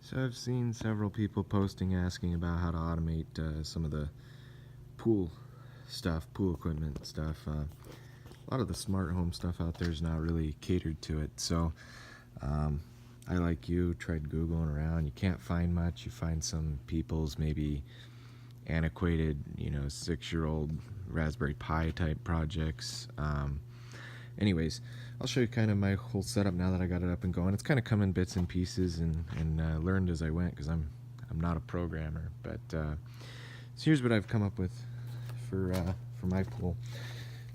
So I've seen several people posting asking about how to automate some of the pool stuff, pool equipment stuff. A lot of the smart home stuff out there is not really catered to it. So I, like you, tried Googling around. You can't find much. You find some people's maybe antiquated, 6-year-old Raspberry Pi type projects. Anyways, I'll show you kind of my whole setup now that I got it up and going. It's kind of come in bits and pieces and learned as I went, because I'm not a programmer. But so here's what I've come up with for my pool.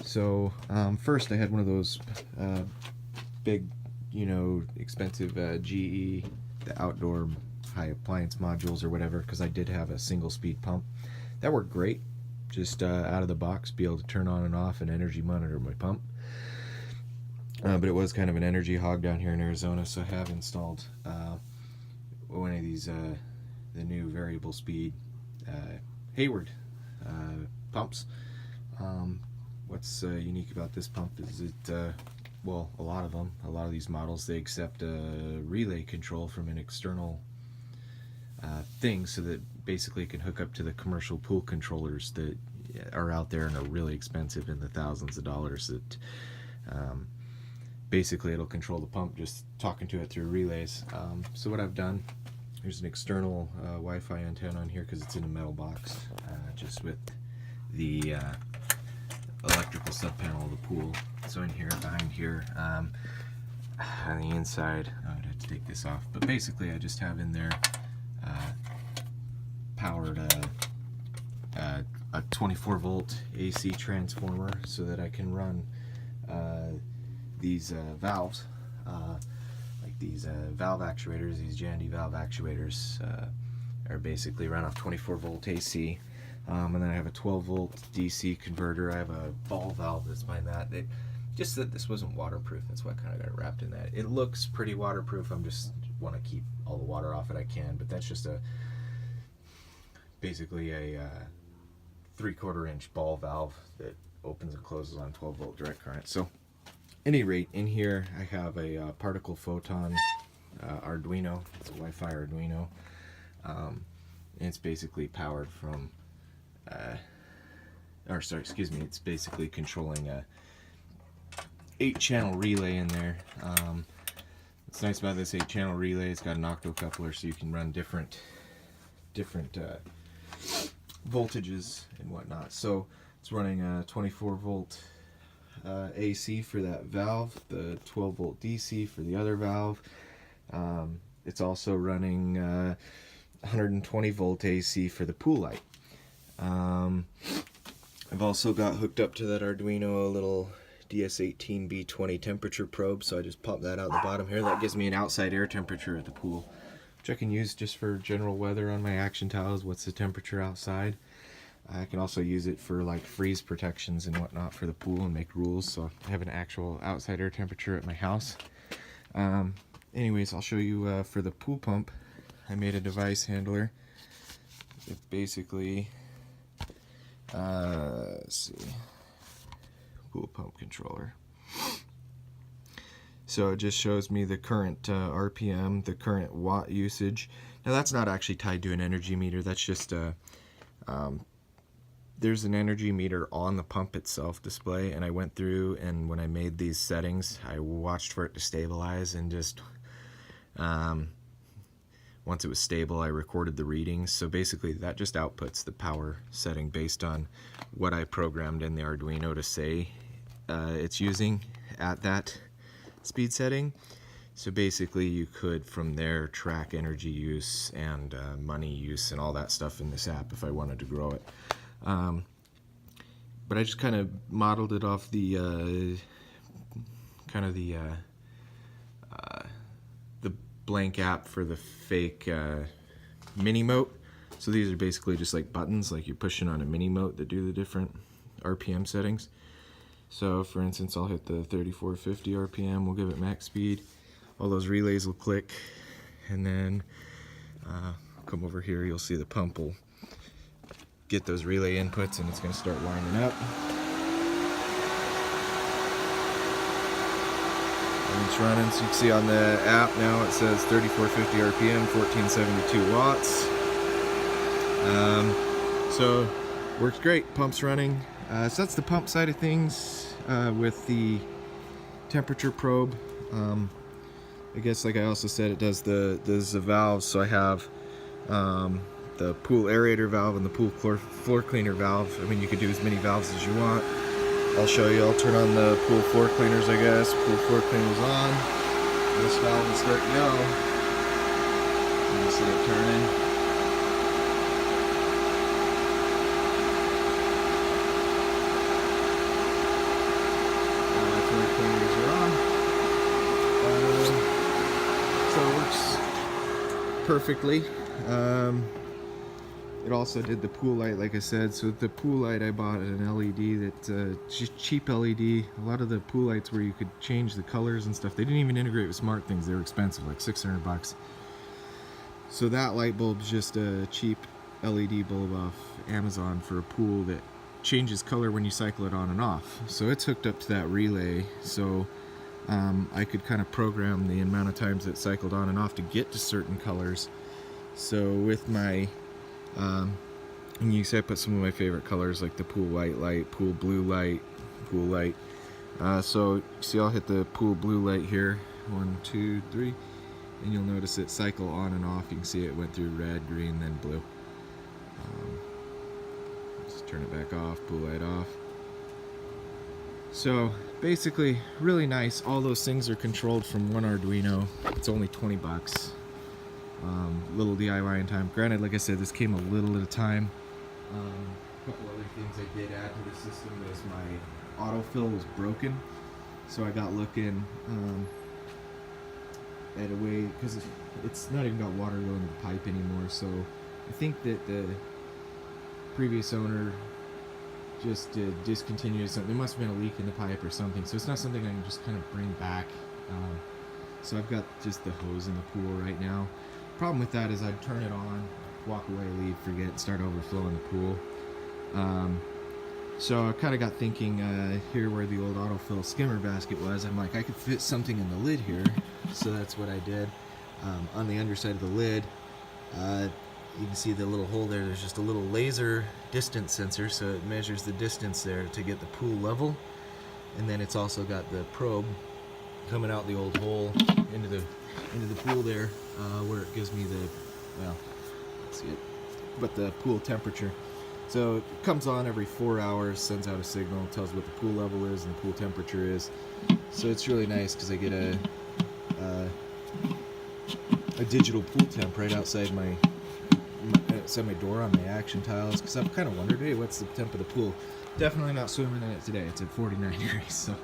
So first I had one of those big, expensive GE, the outdoor high appliance modules or whatever, because I did have a single speed pump. That worked great. Just out of the box, be able to turn on and off and energy monitor my pump. But it was kind of an energy hog down here in Arizona, so I have installed one of these, the new variable speed Hayward pumps. What's unique about this pump is it, well, a lot of these models, they accept a relay control from an external thing, so that basically it can hook up to the commercial pool controllers that are out there and are really expensive, in the thousands of dollars. That basically it'll control the pump just talking to it through relays. So what I've done, there's an external Wi-Fi antenna on here because it's in a metal box, just with the electrical sub panel of the pool. So in here, behind here, on the inside, I'd have to take this off, but basically I just have in there powered a 24 volt AC transformer, so that I can run these valves, like these valve actuators. These Jandy valve actuators are basically run off 24 volt AC. And then I have a 12 volt DC converter. I have a ball valve that's behind that. Just that this wasn't waterproof, that's why I kind of got it wrapped in that. It looks pretty waterproof. I'm just want to keep all the water off it I can, but that's just basically a 3/4 inch ball valve that opens and closes on 12 volt direct current. So any rate, in here I have a particle photon Arduino. It's a Wi-Fi Arduino. And it's basically powered from it's basically controlling a 8-channel relay in there. What's nice about this 8-channel relay, it's got an octocoupler, so you can run different voltages and whatnot. So it's running a 24 volt AC for that valve, the 12 volt DC for the other valve. It's also running 120 volt AC for the pool light. I've also got hooked up to that Arduino a little DS18B20 temperature probe, so I just pop that out the bottom here. That gives me an outside air temperature at the pool, which I can use just for general weather on my action tiles. What's the temperature outside? I can also use it for like freeze protections and whatnot for the pool and make rules, so I have an actual outside air temperature at my house. Anyways, I'll show you for the pool pump. I made a device handler. It basically, let's see, pool pump controller. So it just shows me the current RPM, the current watt usage. Now that's not actually tied to an energy meter. That's just there's an energy meter on the pump itself display, and I went through, and when I made these settings, I watched for it to stabilize, and just once it was stable, I recorded the readings. So basically that just outputs the power setting based on what I programmed in the Arduino to say it's using at that speed setting. So basically you could from there track energy use and money use and all that stuff in this app if I wanted to grow it. But I just kind of modeled it off the the blank app for the fake Minimote. So these are basically just like buttons, like you're pushing on a Minimote that do the different RPM settings. So for instance, I'll hit the 3450 RPM, we'll give it max speed. All those relays will click, and then come over here, you'll see the pump will get those relay inputs, and it's going to start lining up. And pumps running. So you can see on the app now it says 3450 RPM, 1472 watts. So works great, pumps running. So that's the pump side of things with the temperature probe. I guess like I also said, it does the valves. So I have the pool aerator valve and the pool floor cleaner valve. I mean, you could do as many valves as you want. I'll show you. I'll turn on the pool floor cleaners, I guess. Pool floor cleaners on. This valve will start to go. You see it turning. So it works perfectly. It also did the pool light, like I said. So the pool light, I bought an LED that just cheap LED. A lot of the pool lights where you could change the colors and stuff, they didn't even integrate with smart things. They were expensive, like 600 bucks. So that light bulb's just a cheap LED bulb off Amazon for a pool that changes color when you cycle it on and off. So it's hooked up to that relay, so I could kind of program the amount of times it cycled on and off to get to certain colors. So with my and you see I put some of my favorite colors like the pool white light, pool blue light, pool light. So you see I'll hit the pool blue light here, 1, 2, 3, and you'll notice it cycle on and off. You can see it went through red, green, then blue. Just turn it back off, pool light off. So basically really nice. All those things are controlled from one Arduino. It's only 20 bucks. Little DIY in time. Granted, like I said, this came a little at a time. A couple other things I did add to the system is my autofill was broken, so I got looking at a way, because it's not even got water going to the pipe anymore. So I think that the previous owner just discontinued something. There must have been a leak in the pipe or something. So it's not something I can just kind of bring back. So I've got just the hose in the pool right now. Problem with that is I'd turn it on, walk away, leave, forget, start overflowing the pool. So I kind of got thinking here where the old autofill skimmer basket was, I'm like, I could fit something in the lid here. So that's what I did. On the underside of the lid, you can see the little hole there. There's just a little laser distance sensor, so it measures the distance there to get the pool level. And then it's also got the probe coming out the old hole into the pool there, where it gives me the, well, let's see it, but the pool temperature. So it comes on every 4 hours, sends out a signal, tells what the pool level is and the pool temperature is. So it's really nice because I get a digital pool temp right outside my door on my action tiles, because I've kind of wondered, hey, what's the temp of the pool? Definitely not swimming in it today. It's at 49 degrees. So,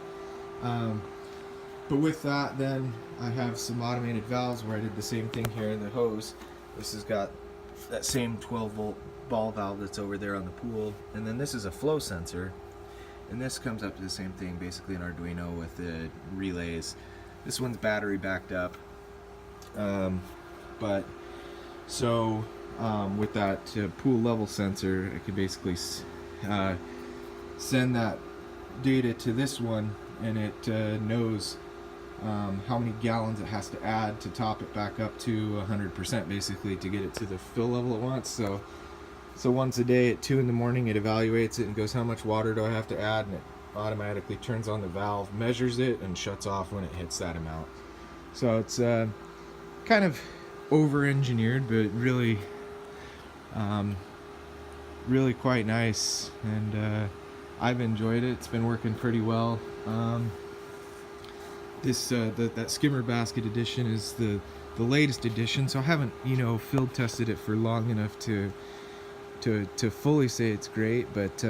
but with that, then I have some automated valves where I did the same thing here in the hose. This has got that same 12-volt ball valve that's over there on the pool, and then this is a flow sensor, and this comes up to the same thing, basically an Arduino with the relays. This one's battery backed up, but so with that pool level sensor, I can basically send that data to this one, and it knows how many gallons it has to add to top it back up to 100%, basically, to get it to the fill level it wants. So once a day at 2 in the morning, it evaluates it and goes, how much water do I have to add, and it automatically turns on the valve, measures it, and shuts off when it hits that amount. So it's kind of over-engineered, but really really quite nice, and I've enjoyed it. It's been working pretty well. That skimmer basket edition is the latest edition, so I haven't field tested it for long enough to fully say it's great, but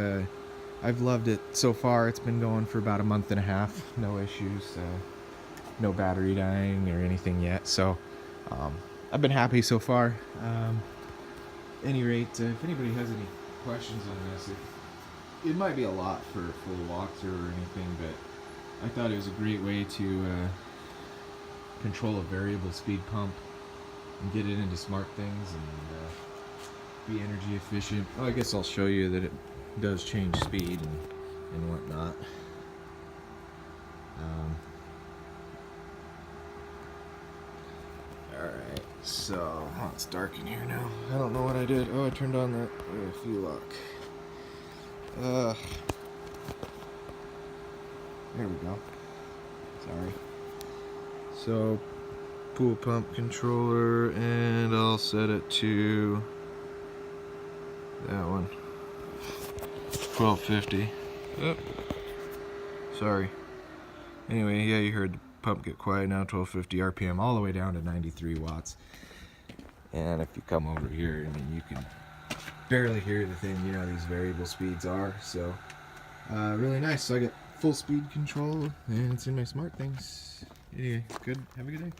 I've loved it so far. It's been going for about a month and a half, no issues, no battery dying or anything yet, so I've been happy so far. Any rate, if anybody has any questions on this, it might be a lot for a full walkthrough or anything, but I thought it was a great way to control a variable speed pump and get it into smart things and be energy efficient. Well, I guess I'll show you that it does change speed and whatnot. Alright, so oh, it's dark in here now. I don't know what I did. Oh, I turned on that fuel lock. There we go. Sorry. So, pool pump controller, and I'll set it to that one. 1250. Oh, sorry. Anyway, yeah, you heard the pump get quiet now. 1250 RPM, all the way down to 93 watts. And if you come over here, I mean, you can barely hear the thing. You know these variable speeds are. So, really nice. So I get full speed control, and it's in my smart things. Anyway, good. Have a good day.